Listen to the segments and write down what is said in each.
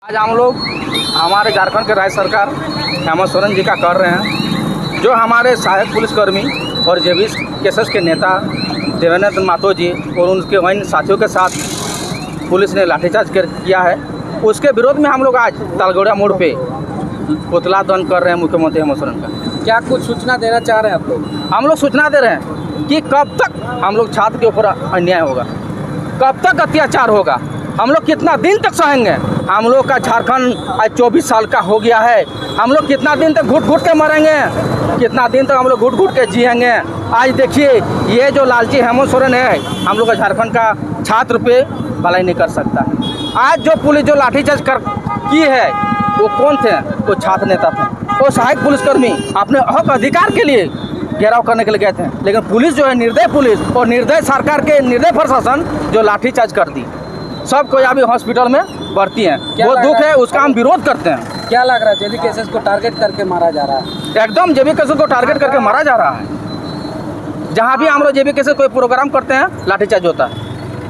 आज हम लोग हमारे झारखंड के राज्य सरकार हेमंत सोरेन जी का कर रहे हैं। जो हमारे सहायक पुलिसकर्मी और जेबी केसेस के नेता देवेंद्र महतो जी और उनके अन्य साथियों के साथ पुलिस ने लाठीचार्ज किया है, उसके विरोध में हम लोग आज तालगोड़ा मोड़ पे पुतला दहन कर रहे हैं मुख्यमंत्री हेमंत सोरेन का। क्या कुछ सूचना देना चाह रहे हैं आप लोग? हम लोग सूचना दे रहे हैं कि कब तक हम लोग छात्र के ऊपर अन्याय होगा, कब तक अत्याचार होगा, हम लोग कितना दिन तक सहेंगे। हम लोग का झारखंड आज 24 साल का हो गया है, हम लोग कितना दिन तक घुट घुट के मरेंगे, कितना दिन तक हम लोग घुट घुट के जिएंगे। आज देखिए ये जो लालची हेमंत सोरेन है, हम लोग का झारखंड का छात्र पे भलाई नहीं कर सकता। आज जो पुलिस जो लाठीचार्ज की है वो कौन थे? वो छात्र नेता थे, वो सहायक पुलिसकर्मी अपने हक अधिकार के लिए घेराव करने के लिए गए थे, लेकिन पुलिस जो है निर्दय पुलिस और निर्दय सरकार के निर्दय प्रशासन जो लाठीचार्ज कर दी, सब कोई अभी हॉस्पिटल में भर्ती हैं। वो दुख है, उसका हम विरोध करते हैं। क्या लग रहा है जेबी केसेस को टारगेट करके मारा जा रहा है? एकदम जेबी केसेस को टारगेट करके मारा जा रहा है। जहाँ भी हम लोग जेबी केसेस कोई प्रोग्राम करते हैं लाठीचार्ज होता है।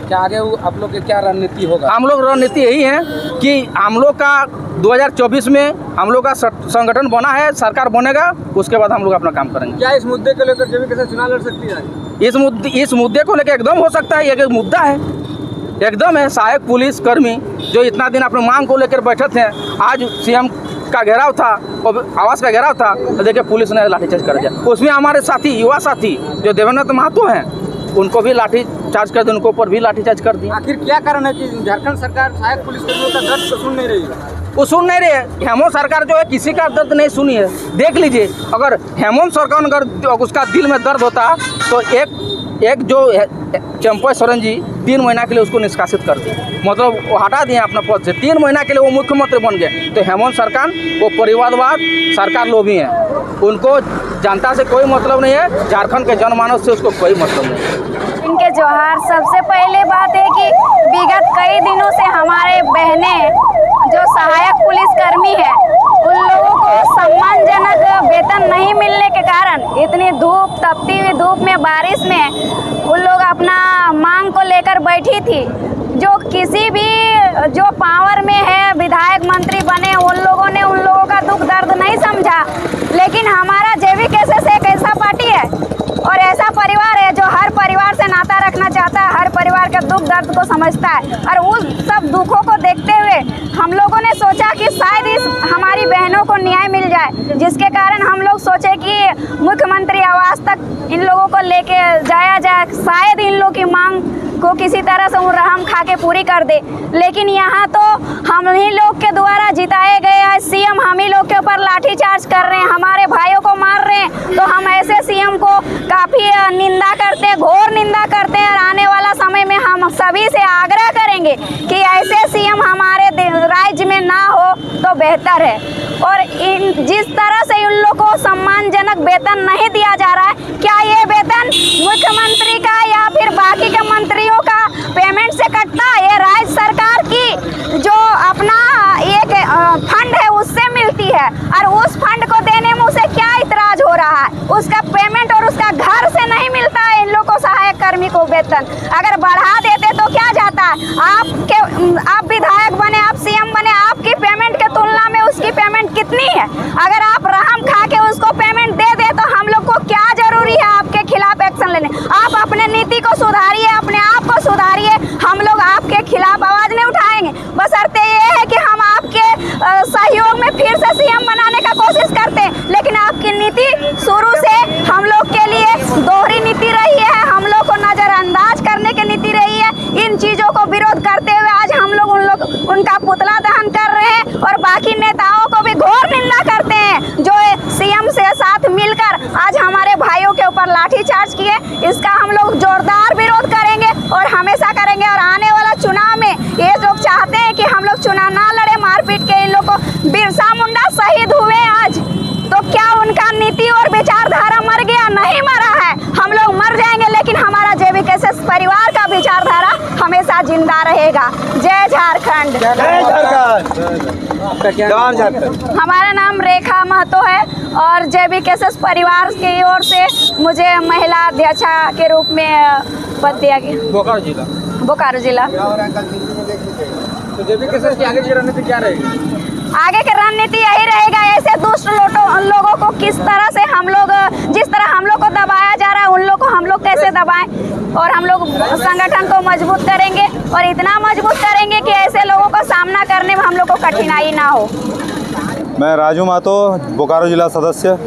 क्या आगे आप लोग की क्या रणनीति होगा? हम लोग रणनीति यही है कि हम लोग का 2024 में हम लोग का संगठन बना है, सरकार बनेगा, उसके बाद हम लोग अपना काम करेंगे। क्या इस मुद्दे को लेकर जेबी केसेस चुनाव लड़ सकती है? इस मुद्दे को लेकर एकदम हो सकता है, ये मुद्दा है एकदम है। सहायक पुलिस कर्मी जो इतना दिन अपने मांग को लेकर बैठे थे, आज सीएम का घेराव था और आवास का घेराव था, तो देखिए पुलिस ने लाठीचार्ज कर दिया। उसमें हमारे साथी युवा साथी जो देवेंद्र महतो हैं, उनको भी लाठीचार्ज कर दिया, उनको ऊपर भी लाठीचार्ज कर दिया। आखिर क्या कारण है कि झारखंड सरकार सहायक पुलिसकर्मियों का दर्द तो सुन नहीं रही है? वो सुन नहीं रही है। हेमंत सरकार जो है किसी का दर्द नहीं सुनी है। देख लीजिए, अगर हेमंत सरकार अगर उसका दिल में दर्द होता तो एक जो चंपई सोरेन जी 3 महीना के लिए उसको निष्कासित कर दिए, मतलब वो हटा दिए अपना पद से। 3 महीना के लिए वो मुख्यमंत्री बन गए। तो हेमंत सरकार वो परिवारवाद सरकार लोभी है, उनको जनता से कोई मतलब नहीं है, झारखंड के जनमानस से उसको कोई मतलब नहीं है। इनके जोहार। सबसे पहले बात है कि विगत कई दिनों से हमारे बहनें जो सहायक पुलिसकर्मी है, उन लोगों को सम्मानजनक वेतन नहीं मिलने के कारण इतनी धूप, तपती हुई धूप में, बारिश में उन लोग अपना मांग को लेकर बैठी थी। जो किसी भी जो पावर में है, विधायक मंत्री बने, उन लोगों ने उन लोगों का दुख दर्द नहीं समझा। लेकिन हमारा जेबी केसेस एक ऐसा पार्टी है और ऐसा परिवार है जो हर परिवार से नाता रखना चाहता है, हर परिवार के दुख दर्द को समझता है। और उस सब दुखों को देखते हुए हम लोगों ने सोचा कि शायद इस हमारी बहनों को न्याय मिल जाए, जिसके कारण हम लोग सोचे कि मुख्यमंत्री आवास तक इन लोगों को लेके जाया जाए, शायद इन लोग की मांग को किसी तरह से रहम खा के पूरी कर दे। लेकिन यहाँ तो हम ही लोग के द्वारा जिताए गए हैं सीएम, हम ही लोग के ऊपर लाठीचार्ज कर रहे हैं, हमारे भाइयों को मार रहे हैं। तो हम ऐसे सीएम को काफ़ी निंदा करते हैं, घोर निंदा करते हैं। और आने वाला समय में हम सभी से आग्रह करेंगे कि ऐसे सीएम हमारे राज्य में ना हो तो बेहतर है। और जिस तरह से उन लोग को सम्मानजनक वेतन नहीं दिया जा रहा है, क्या ये वेतन मुख्यमंत्री का या फिर बाकी के मंत्रियों का पेमेंट से कटता है? ये राज्य सरकार की जो अपना एक फंड है उससे मिलती है, और उस फंड को देने में उसे क्या इतराज हो रहा है? उसका पेमेंट और उसका घर से नहीं मिलता है इन लोग को, सहायक कर्मी को वेतन। अगर बढ़ा देते तो क्या जाता है? आप विधायक बने, आप सीएम बने, आपकी पेमेंट के तुलना में उसकी पेमेंट कितनी है? अगर आप रहम खा के उसको पेमेंट दे दे तो हम लोग को क्या जरूरी है आपके खिलाफ एक्शन लेने? आप अपने नीति को सुधारिए, अपने आप को सुधारिए, हम लोग आपके खिलाफ आवाज नहीं उठाएंगे। बशर्ते ये है कि हम आपके सहयोग में फिर से सीएम बनाने का कोशिश करते हैं, लेकिन आपकी नीति शुरू से हम लोग के लिए दोहरी नीति रही है, हम लोग को नजरअंदाज करने की नीति रही है। इन चीज़ों को विरोध करते हुए आज हम लोग उनका पुतला दहन कर रहे हैं और बाकी नेताओं को भी घोर निंदा करते हैं जो सीएम से साथ मिलकर आज हमारे भाइयों के ऊपर लाठीचार्ज किए। इसका हम लोग जोरदार विरोध करेंगे और हमेशा करेंगे। और आने वाला चुनाव में ये लोग चाहते हैं कि हम लोग चुनाव ना लड़े, मारपीट के इन लोग को। बिरसा मुंडा शहीद हुए आज, तो क्या उनका नीति और विचारधारा मर गया? नहीं मरा है, हम लोग मर जाएंगे, लेकिन हमारा जेबी केसेस परिवार का विचारधारा हमेशा जिंदा रहेगा। जय झारखंड। जय झारखंड। हमारा नाम रेखा महतो है और जेबी केसेस परिवार की ओर से मुझे महिला अध्यक्षा के रूप में पद दिया गया। बोकारो जिला। बोकारो जिला। तो जेबी केसर की आगे की रणनीति क्या रहेगी? आगे की रणनीति यही रहेगा, ऐसे दुष्ट लोगों को किस तरह से हम लोग, जिस तरह हम लोग को दबाया जा रहा है, उन लोग को हम लोग कैसे दबाएं, और हम लोग संगठन को मजबूत करेंगे और इतना मजबूत करेंगे कि ऐसे लोगों का सामना करने में हम लोग को कठिनाई ना हो। मैं राजू महतो, बोकारो जिला सदस्य।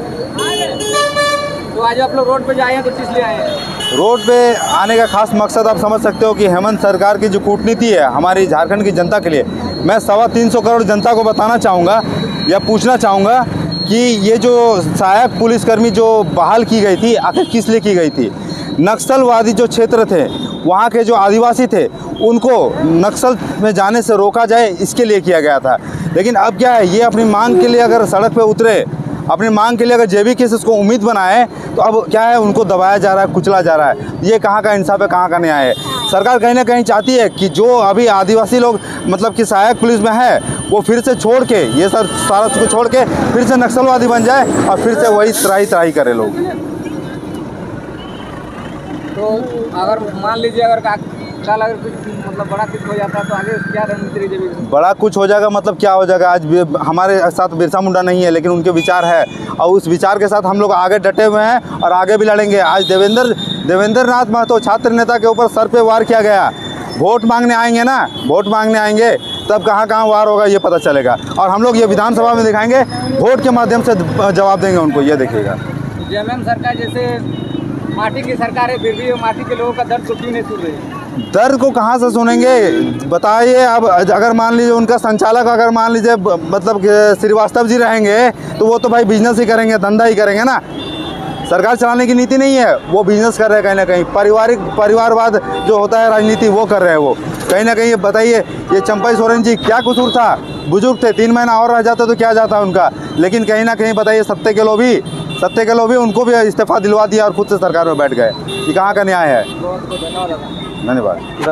तो आज आप लोग रोड पे आए हैं तो किस लिए आए हैं? रोड पे आने का खास मकसद आप समझ सकते हो कि हेमंत सरकार की जो कूटनीति है हमारी झारखंड की जनता के लिए, मैं 325 करोड़ जनता को बताना चाहूँगा या पूछना चाहूँगा कि ये जो सहायक पुलिसकर्मी जो बहाल की गई थी, आखिर किस लिए की गई थी? नक्सलवादी जो क्षेत्र थे, वहाँ के जो आदिवासी थे, उनको नक्सल में जाने से रोका जाए, इसके लिए किया गया था। लेकिन अब क्या है, ये अपनी मांग के लिए अगर सड़क पे उतरे, अपनी मांग के लिए अगर जेबी केसेस को उम्मीद बनाए, तो अब क्या है, उनको दबाया जा रहा है, कुचला जा रहा है। ये कहाँ का इंसाफ है, कहाँ का न्याय है? सरकार कहीं ना कहीं चाहती है कि जो अभी आदिवासी लोग मतलब कि सहायक पुलिस में है, वो फिर से छोड़ के, ये सब सारा को छोड़ के फिर से नक्सलवादी बन जाए और फिर से वही त्राही करे लोग। तो अगर मान लीजिए अगर कल अगर कुछ मतलब बड़ा कुछ हो जाता है तो आगे क्या रणनीति रहेगी? बड़ा कुछ हो जाएगा मतलब क्या हो जाएगा? आज हमारे साथ बिरसा मुंडा नहीं है, लेकिन उनके विचार है और उस विचार के साथ हम लोग आगे डटे हुए हैं और आगे भी लड़ेंगे। आज देवेंद्र नाथ महतो छात्र नेता के ऊपर सर पे वार किया गया। वोट मांगने आएंगे ना, वोट मांगने आएंगे तब कहाँ वार होगा ये पता चलेगा, और हम लोग ये विधानसभा में दिखाएंगे, वोट के माध्यम से जवाब देंगे उनको, ये देखिएगा। जेएमएम सरकार जैसे माटी की सरकार है, फिर भी माटी के लोगों का दर्द को क्यों नहीं सुन रही? दर्द को कहाँ से सुनेंगे बताइए? अब अगर मान लीजिए उनका संचालक अगर मान लीजिए मतलब श्रीवास्तव जी रहेंगे, तो वो तो भाई बिजनेस ही करेंगे, धंधा ही करेंगे ना। सरकार चलाने की नीति नहीं है, वो बिजनेस कर रहे हैं कहीं ना कहीं, परिवारवाद जो होता है राजनीति, वो कर रहे हैं वो कहीं ना कहीं। बताइए, ये चंपई सोरेन जी क्या कसूर था? बुजुर्ग थे, 3 महीना और रह जाता तो क्या जाता उनका, लेकिन कहीं ना कहीं बताइए सत्ते के लोभी उनको भी इस्तीफा दिलवा दिया और खुद से सरकार में बैठ गए। ये कहाँ का न्याय है? धन्यवाद। धन्यवाद।